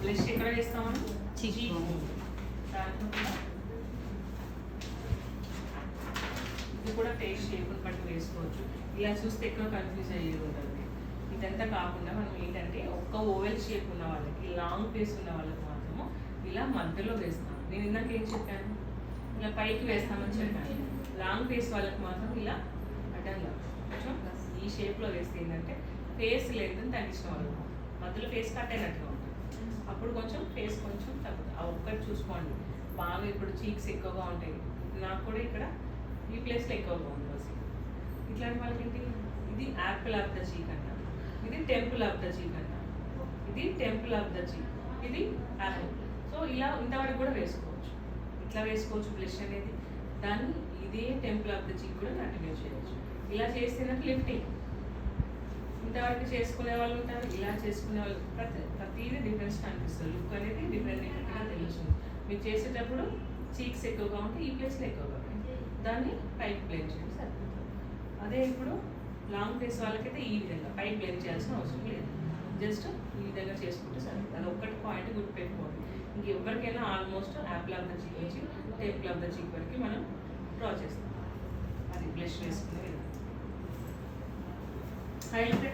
Blush ఎక్కడ వేస్తాం మనం? చీక్. దాంట్లో కూడా ఇది కూడా ఫేస్ షేప్ని బట్టి వేసుకోవచ్చు. ఇలా చూస్తే ఎక్కువ కన్ఫ్యూజ్ అయ్యేది ఉంటుంది. ఇదంతా కాకుండా మనం ఏంటంటే ఒక్క ఓవెల్ షేప్ ఉన్న వాళ్ళకి, లాంగ్ ఫేస్ ఉన్న వాళ్ళకి మాత్రము ఇలా మధ్యలో వేస్తాం. నేను ఇందాక ఏం చెప్పాను, ఇలా పైకి వేస్తామని చెప్పాను. లాంగ్ ఫేస్ వాళ్ళకి మాత్రం ఇలా అడ్డంగా కొంచెం ఈ షేప్లో వేస్తే ఏంటంటే ఫేస్ లేదని తగ్గించిన వాళ్ళు మధ్యలో ఫేస్ కట్ అయినట్టుగా ఉంటుంది. అప్పుడు కొంచెం ఫేస్ కొంచెం తగ్గుతుంది. ఆ ఒక్కటి చూసుకోండి. బాగా ఇప్పుడు చీక్స్ ఎక్కువగా ఉంటాయి. నాకు కూడా ఇక్కడ ఈ ప్లేస్లో ఎక్కువగా ఉంది అసలు. ఇట్లాంటి వాళ్ళకి ఏంటి, ఇది యాపిల్ ఆఫ్ ద చీక్ అంటారు, ఇది టెంపుల్ ఆఫ్ ద చీక్ అంటారు, ఇది టెంపుల్ ఆఫ్ ద చీక్, ఇది యాపిల్. సో ఇలా ఇంతవరకు కూడా వేసుకోవచ్చు. ఇట్లా వేసుకోవచ్చు బ్లష్ అనేది. దాన్ని ఇదే టెంపుల్ ఆఫ్ ద చీక్ కూడా కంటిన్యూ చేయవచ్చు. ఇలా చేస్తేనంటే లిఫ్టింగ్. ఇంతవరకు చేసుకునే వాళ్ళు ఉంటారు, ఇలా చేసుకునే వాళ్ళు. ప్రతిదీ డిఫరెన్స్ కనిపిస్తుంది. లుక్ అనేది డిఫరెంట్ డిఫరెంట్గా తెలుస్తుంది. మీరు చేసేటప్పుడు చీక్స్ ఎక్కువగా ఉంటే ఈ ప్లేస్లో ఎక్కువగా ఉంటాయి. దాన్ని పైకి బ్లెండ్ చేయండి సరిపోతుంది. అదే ఇప్పుడు లాంగ్ ఫేస్ వాళ్ళకైతే ఈ విధంగా పైకి బ్లెండ్ చేయాల్సిన అవసరం లేదు. జస్ట్ ఈ విధంగా చేసుకుంటే సరిపోతుంది. అది ఒక్కటి పాయింట్ గుర్తుపెట్టుకోండి. ఇంకెవరికైనా ఆల్మోస్ట్ యాపిల్ ఆఫ్ ద చీక్ నుంచి టెంపుల్ ఆఫ్ ద చీక్ వరకు మనం డ్రా చేస్తాం. అది బ్లష్ వేసుకునే విధంగా. హైలైట్